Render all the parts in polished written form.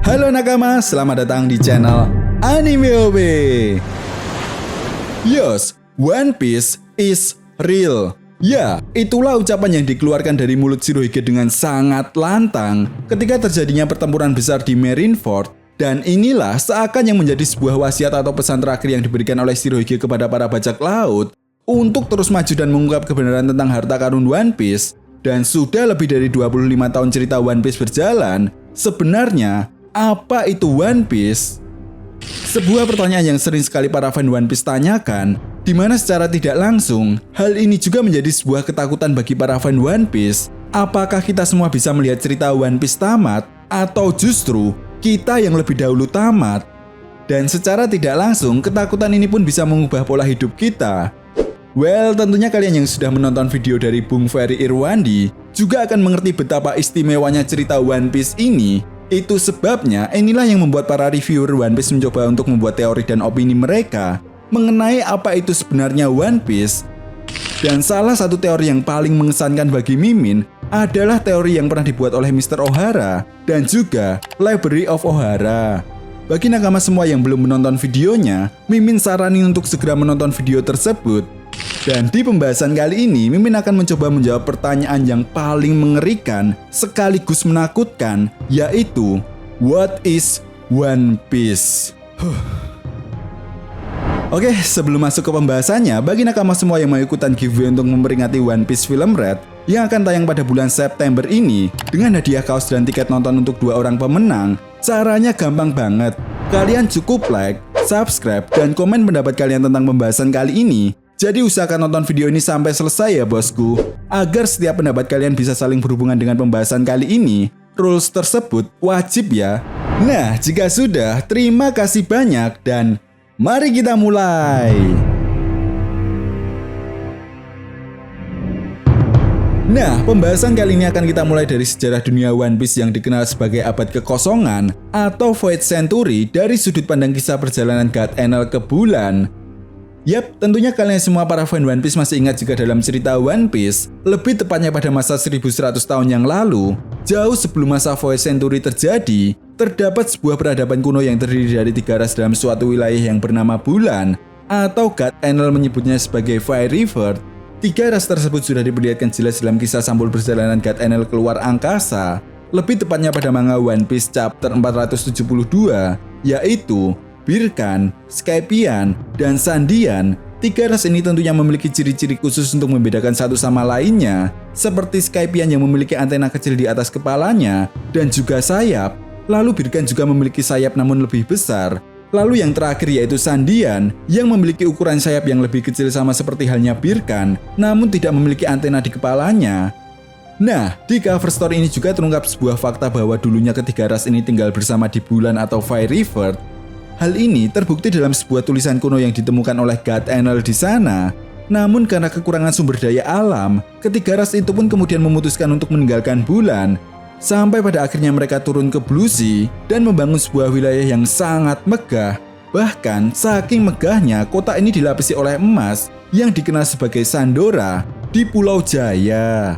Halo nakama, selamat datang di channel Anime OB. Yes, One Piece is real. Ya, itulah ucapan yang dikeluarkan dari mulut Shirohige dengan sangat lantang ketika terjadinya pertempuran besar di Marineford. Dan inilah seakan yang menjadi sebuah wasiat atau pesan terakhir yang diberikan oleh Shirohige kepada para bajak laut untuk terus maju dan mengungkap kebenaran tentang harta karun One Piece. Dan sudah lebih dari 25 tahun cerita One Piece berjalan, sebenarnya apa itu One Piece? Sebuah pertanyaan yang sering sekali para fan One Piece tanyakan, di mana secara tidak langsung, hal ini juga menjadi sebuah ketakutan bagi para fan One Piece. Apakah kita semua bisa melihat cerita One Piece tamat, atau justru kita yang lebih dahulu tamat? Dan secara tidak langsung, ketakutan ini pun bisa mengubah pola hidup kita. Well, tentunya kalian yang sudah menonton video dari Bung Ferry Irwandi juga akan mengerti betapa istimewanya cerita One Piece ini. Itu sebabnya inilah yang membuat para reviewer One Piece mencoba untuk membuat teori dan opini mereka mengenai apa itu sebenarnya One Piece. Dan salah satu teori yang paling mengesankan bagi Mimin adalah teori yang pernah dibuat oleh Mr. Ohara dan juga Library of Ohara. Bagi nakama semua yang belum menonton videonya, Mimin saranin untuk segera menonton video tersebut. Dan di pembahasan kali ini, Mimin akan mencoba menjawab pertanyaan yang paling mengerikan sekaligus menakutkan, yaitu what is One Piece? Oke, sebelum masuk ke pembahasannya, bagi nakama semua yang mau ikutan giveaway untuk memperingati One Piece Film Red yang akan tayang pada bulan September ini dengan hadiah kaos dan tiket nonton untuk 2 orang pemenang, caranya gampang banget. Kalian cukup like, subscribe, dan komen pendapat kalian tentang pembahasan kali ini. Jadi usahakan nonton video ini sampai selesai ya bosku, agar setiap pendapat kalian bisa saling berhubungan dengan pembahasan kali ini. Rules tersebut wajib ya. Nah, jika sudah, terima kasih banyak dan mari kita mulai. Nah, pembahasan kali ini akan kita mulai dari sejarah dunia One Piece yang dikenal sebagai abad kekosongan atau Void Century dari sudut pandang kisah perjalanan God Enel ke bulan. Yap, tentunya kalian semua para fan One Piece masih ingat jika dalam cerita One Piece, lebih tepatnya pada masa 1100 tahun yang lalu, jauh sebelum masa Void Century terjadi, terdapat sebuah peradaban kuno yang terdiri dari 3 ras dalam suatu wilayah yang bernama Bulan, atau God Enel menyebutnya sebagai Fire River. 3 ras tersebut sudah diperlihatkan jelas dalam kisah sampul perjalanan God Enel keluar angkasa, lebih tepatnya pada manga One Piece chapter 472, yaitu Birkan, Skypian, dan Sandian. 3 ras ini tentunya memiliki ciri-ciri khusus untuk membedakan satu sama lainnya, seperti Skypian yang memiliki antena kecil di atas kepalanya dan juga sayap. Lalu Birkan juga memiliki sayap namun lebih besar. Lalu yang terakhir yaitu Sandian yang memiliki ukuran sayap yang lebih kecil sama seperti halnya Birkan, namun tidak memiliki antena di kepalanya. Nah, di cover story ini juga terungkap sebuah fakta bahwa dulunya ketiga ras ini tinggal bersama di Bulan atau Fire River. Hal ini terbukti dalam sebuah tulisan kuno yang ditemukan oleh God Enel di sana. Namun karena kekurangan sumber daya alam, ketiga ras itu pun kemudian memutuskan untuk meninggalkan Bulan. Sampai pada akhirnya mereka turun ke Blue Sea dan membangun sebuah wilayah yang sangat megah. Bahkan saking megahnya, kota ini dilapisi oleh emas yang dikenal sebagai Sandora di Pulau Jaya.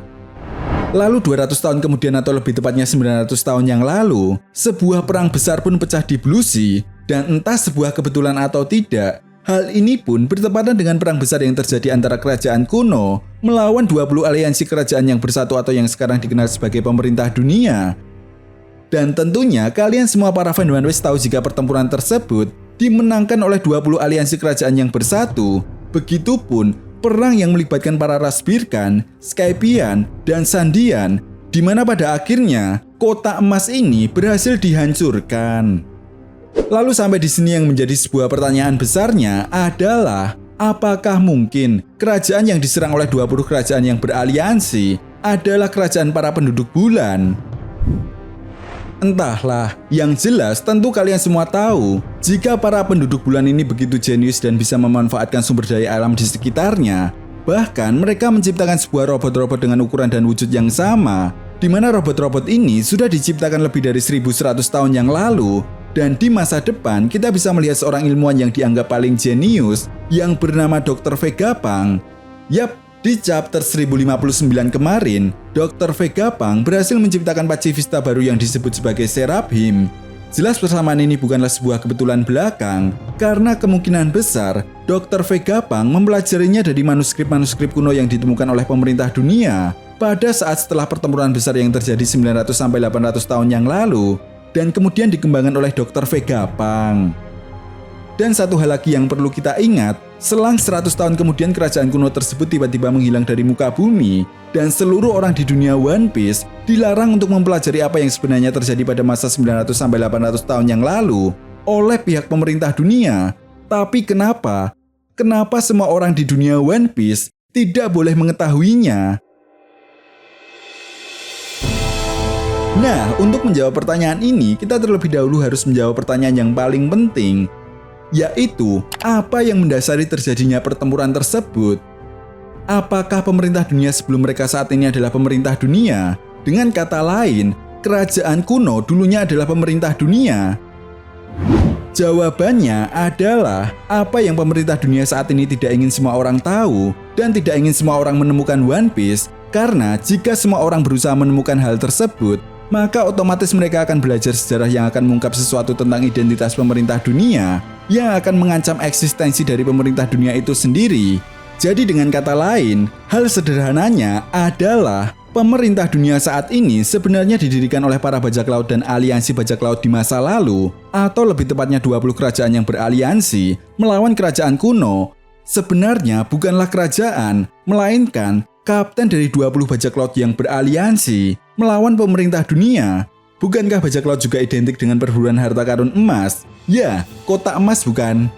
Lalu 200 tahun kemudian atau lebih tepatnya 900 tahun yang lalu, sebuah perang besar pun pecah di Blue Sea. Dan entah sebuah kebetulan atau tidak, hal ini pun bertepatan dengan perang besar yang terjadi antara kerajaan kuno melawan 20 aliansi kerajaan yang bersatu atau yang sekarang dikenal sebagai pemerintah dunia. Dan tentunya kalian semua para fan One Piece tahu jika pertempuran tersebut dimenangkan oleh 20 aliansi kerajaan yang bersatu. Begitupun perang yang melibatkan para ras Birkan, Skypian, dan Sandian, di mana pada akhirnya kota emas ini berhasil dihancurkan. Lalu sampai di sini yang menjadi sebuah pertanyaan besarnya adalah, apakah mungkin kerajaan yang diserang oleh 20 kerajaan yang beraliansi adalah kerajaan para penduduk Bulan? Entahlah, yang jelas tentu kalian semua tahu, jika para penduduk Bulan ini begitu jenius dan bisa memanfaatkan sumber daya alam di sekitarnya, bahkan mereka menciptakan sebuah robot-robot dengan ukuran dan wujud yang sama, di mana robot-robot ini sudah diciptakan lebih dari 1100 tahun yang lalu. Dan di masa depan, kita bisa melihat seorang ilmuwan yang dianggap paling jenius yang bernama Dr. Vegapunk. Yap, di chapter 1059 kemarin, Dr. Vegapunk berhasil menciptakan pacifista baru yang disebut sebagai Seraphim. Jelas persamaan ini bukanlah sebuah kebetulan belakang, karena kemungkinan besar Dr. Vegapunk mempelajarinya dari manuskrip-manuskrip kuno yang ditemukan oleh pemerintah dunia pada saat setelah pertempuran besar yang terjadi 900-800 tahun yang lalu, dan kemudian dikembangkan oleh Dr. Vegapunk. Dan satu hal lagi yang perlu kita ingat, selang 100 tahun kemudian kerajaan kuno tersebut tiba-tiba menghilang dari muka bumi, dan seluruh orang di dunia One Piece dilarang untuk mempelajari apa yang sebenarnya terjadi pada masa 900-800 tahun yang lalu oleh pihak pemerintah dunia. Tapi kenapa? Kenapa semua orang di dunia One Piece tidak boleh mengetahuinya? Nah, untuk menjawab pertanyaan ini, kita terlebih dahulu harus menjawab pertanyaan yang paling penting, yaitu apa yang mendasari terjadinya pertempuran tersebut. Apakah pemerintah dunia sebelum mereka saat ini adalah pemerintah dunia? Dengan kata lain, kerajaan kuno dulunya adalah pemerintah dunia. Jawabannya adalah apa yang pemerintah dunia saat ini tidak ingin semua orang tahu dan tidak ingin semua orang menemukan One Piece, karena jika semua orang berusaha menemukan hal tersebut, maka otomatis mereka akan belajar sejarah yang akan mengungkap sesuatu tentang identitas pemerintah dunia yang akan mengancam eksistensi dari pemerintah dunia itu sendiri. Jadi dengan kata lain, hal sederhananya adalah pemerintah dunia saat ini sebenarnya didirikan oleh para bajak laut dan aliansi bajak laut di masa lalu, atau lebih tepatnya 20 kerajaan yang beraliansi melawan kerajaan kuno. Sebenarnya bukanlah kerajaan, melainkan kapten dari 20 bajak laut yang beraliansi melawan pemerintah dunia. Bukankah bajak laut juga identik dengan perburuan harta karun emas? Ya, kotak emas bukan?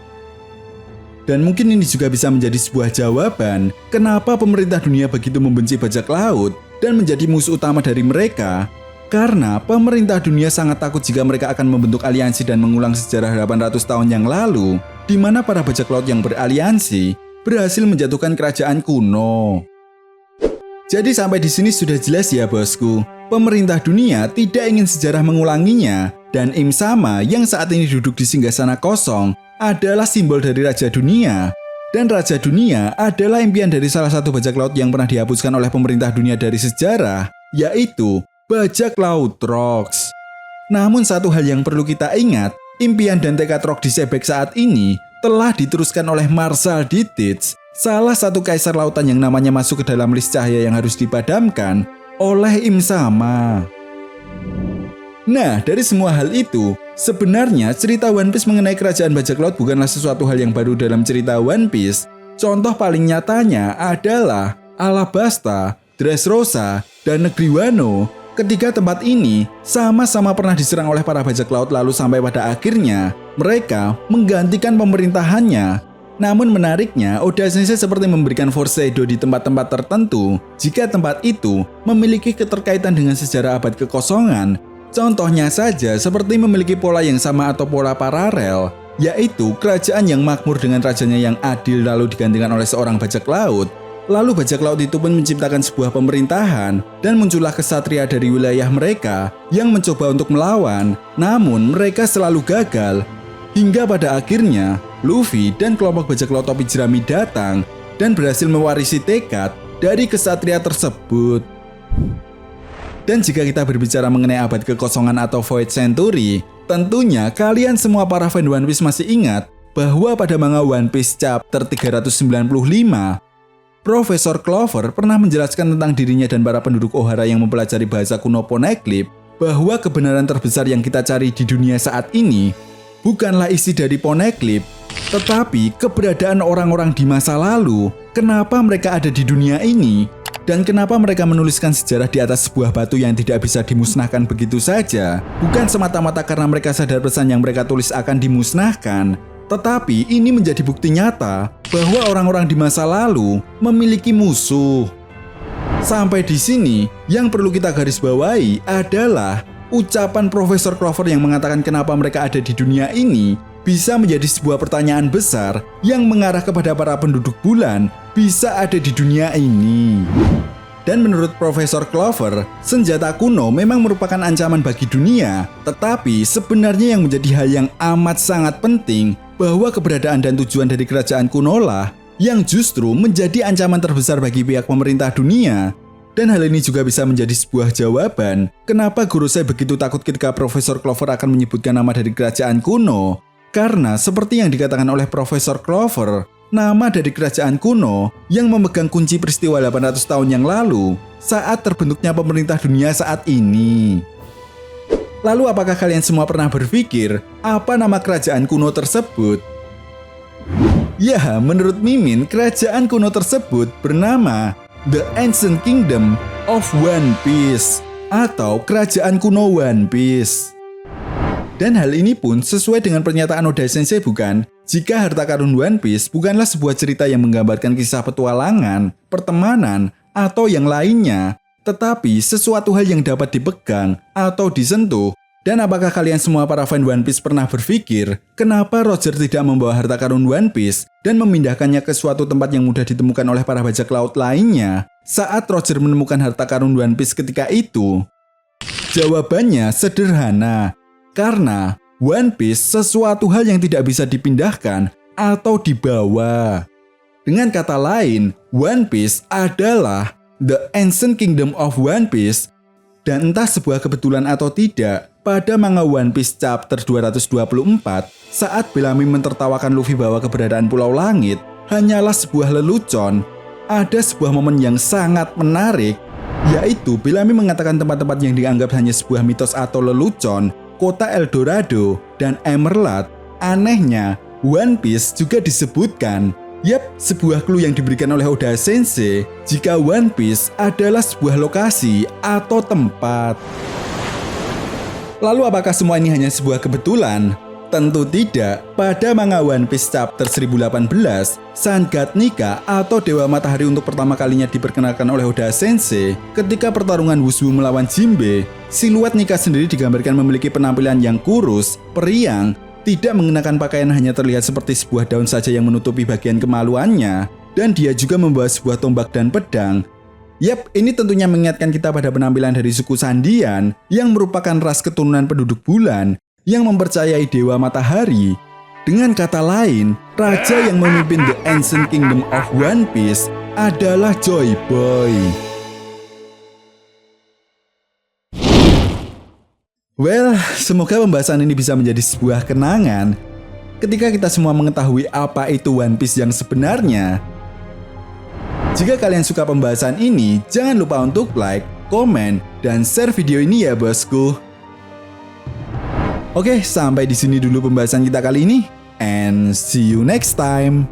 Dan mungkin ini juga bisa menjadi sebuah jawaban kenapa pemerintah dunia begitu membenci bajak laut dan menjadi musuh utama dari mereka. Karena pemerintah dunia sangat takut jika mereka akan membentuk aliansi dan mengulang sejarah 800 tahun yang lalu, di mana para bajak laut yang beraliansi berhasil menjatuhkan kerajaan kuno. Jadi sampai di sini sudah jelas ya bosku, pemerintah dunia tidak ingin sejarah mengulanginya, dan Im Sama yang saat ini duduk di singgasana kosong adalah simbol dari Raja Dunia. Dan Raja Dunia adalah impian dari salah satu bajak laut yang pernah dihapuskan oleh pemerintah dunia dari sejarah, yaitu bajak laut Rocks. Namun satu hal yang perlu kita ingat, impian dan tekad Rock di Sebek saat ini telah diteruskan oleh Marshal D. Teach, salah satu kaisar lautan yang namanya masuk ke dalam list cahaya yang harus dipadamkan oleh Im Sama. Nah, dari semua hal itu, sebenarnya cerita One Piece mengenai kerajaan bajak laut bukanlah sesuatu hal yang baru dalam cerita One Piece. Contoh paling nyatanya adalah Alabasta, Dressrosa, dan Negeri Wano. Ketiga tempat ini sama-sama pernah diserang oleh para bajak laut lalu sampai pada akhirnya mereka menggantikan pemerintahannya. Namun menariknya, Oda Sensei seperti memberikan foreshadow di tempat-tempat tertentu jika tempat itu memiliki keterkaitan dengan sejarah abad kekosongan. Contohnya saja seperti memiliki pola yang sama atau pola paralel, yaitu kerajaan yang makmur dengan rajanya yang adil lalu digantikan oleh seorang bajak laut. Lalu bajak laut itu pun menciptakan sebuah pemerintahan dan muncullah kesatria dari wilayah mereka yang mencoba untuk melawan, namun mereka selalu gagal. Hingga pada akhirnya, Luffy dan kelompok bajak laut topi jerami datang dan berhasil mewarisi tekad dari kesatria tersebut. Dan jika kita berbicara mengenai abad kekosongan atau Void Century, tentunya kalian semua para fan One Piece masih ingat bahwa pada manga One Piece chapter 395, Profesor Clover pernah menjelaskan tentang dirinya dan para penduduk Ohara yang mempelajari bahasa kuno Poneglyph bahwa kebenaran terbesar yang kita cari di dunia saat ini bukanlah isi dari Poneglyph, tetapi keberadaan orang-orang di masa lalu, kenapa mereka ada di dunia ini, dan kenapa mereka menuliskan sejarah di atas sebuah batu yang tidak bisa dimusnahkan begitu saja. Bukan semata-mata karena mereka sadar pesan yang mereka tulis akan dimusnahkan, tetapi ini menjadi bukti nyata bahwa orang-orang di masa lalu memiliki musuh. Sampai di sini, yang perlu kita garis bawahi adalah ucapan Profesor Clover yang mengatakan kenapa mereka ada di dunia ini bisa menjadi sebuah pertanyaan besar yang mengarah kepada para penduduk bulan bisa ada di dunia ini. Dan menurut Profesor Clover, senjata kuno memang merupakan ancaman bagi dunia, tetapi sebenarnya yang menjadi hal yang amat sangat penting bahwa keberadaan dan tujuan dari kerajaan kuno lah yang justru menjadi ancaman terbesar bagi pihak pemerintah dunia. Dan hal ini juga bisa menjadi sebuah jawaban kenapa guru saya begitu takut ketika Profesor Clover akan menyebutkan nama dari kerajaan kuno. Karena seperti yang dikatakan oleh Profesor Clover, nama dari kerajaan kuno yang memegang kunci peristiwa 800 tahun yang lalu saat terbentuknya pemerintah dunia saat ini. Lalu apakah kalian semua pernah berpikir apa nama kerajaan kuno tersebut? Ya, menurut Mimin, kerajaan kuno tersebut bernama The Ancient Kingdom of One Piece atau Kerajaan Kuno One Piece. Dan hal ini pun sesuai dengan pernyataan Oda Sensei bukan? Jika harta karun One Piece bukanlah sebuah cerita yang menggambarkan kisah petualangan, pertemanan, atau yang lainnya, tetapi sesuatu hal yang dapat dipegang atau disentuh. Dan apakah kalian semua para fan One Piece pernah berpikir, kenapa Roger tidak membawa harta karun One Piece dan memindahkannya ke suatu tempat yang mudah ditemukan oleh para bajak laut lainnya saat Roger menemukan harta karun One Piece ketika itu? Jawabannya sederhana, karena One Piece sesuatu hal yang tidak bisa dipindahkan atau dibawa. Dengan kata lain, One Piece adalah The Ancient Kingdom of One Piece. Dan entah sebuah kebetulan atau tidak, pada manga One Piece chapter 224, saat Bellamy mentertawakan Luffy bahwa keberadaan Pulau Langit hanyalah sebuah lelucon, ada sebuah momen yang sangat menarik, yaitu Bellamy mengatakan tempat-tempat yang dianggap hanya sebuah mitos atau lelucon, kota Eldorado dan Emerald. Anehnya, One Piece juga disebutkan. Yap, sebuah clue yang diberikan oleh Oda Sensei jika One Piece adalah sebuah lokasi atau tempat. Lalu apakah semua ini hanya sebuah kebetulan? Tentu tidak. Pada manga One Piece chapter 1018, Sun God Nika atau Dewa Matahari untuk pertama kalinya diperkenalkan oleh Oda Sensei ketika pertarungan Wushu melawan Jinbe. Siluet Nika sendiri digambarkan memiliki penampilan yang kurus, periang, tidak mengenakan pakaian, hanya terlihat seperti sebuah daun saja yang menutupi bagian kemaluannya, dan dia juga membawa sebuah tombak dan pedang. Yap, ini tentunya mengingatkan kita pada penampilan dari suku Sandian yang merupakan ras keturunan penduduk bulan yang mempercayai Dewa Matahari. Dengan kata lain, raja yang memimpin The Ancient Kingdom of One Piece adalah Joy Boy. Well, semoga pembahasan ini bisa menjadi sebuah kenangan ketika kita semua mengetahui apa itu One Piece yang sebenarnya. Jika kalian suka pembahasan ini, jangan lupa untuk like, komen, dan share video ini ya bosku. Oke, sampai di sini dulu pembahasan kita kali ini, and see you next time.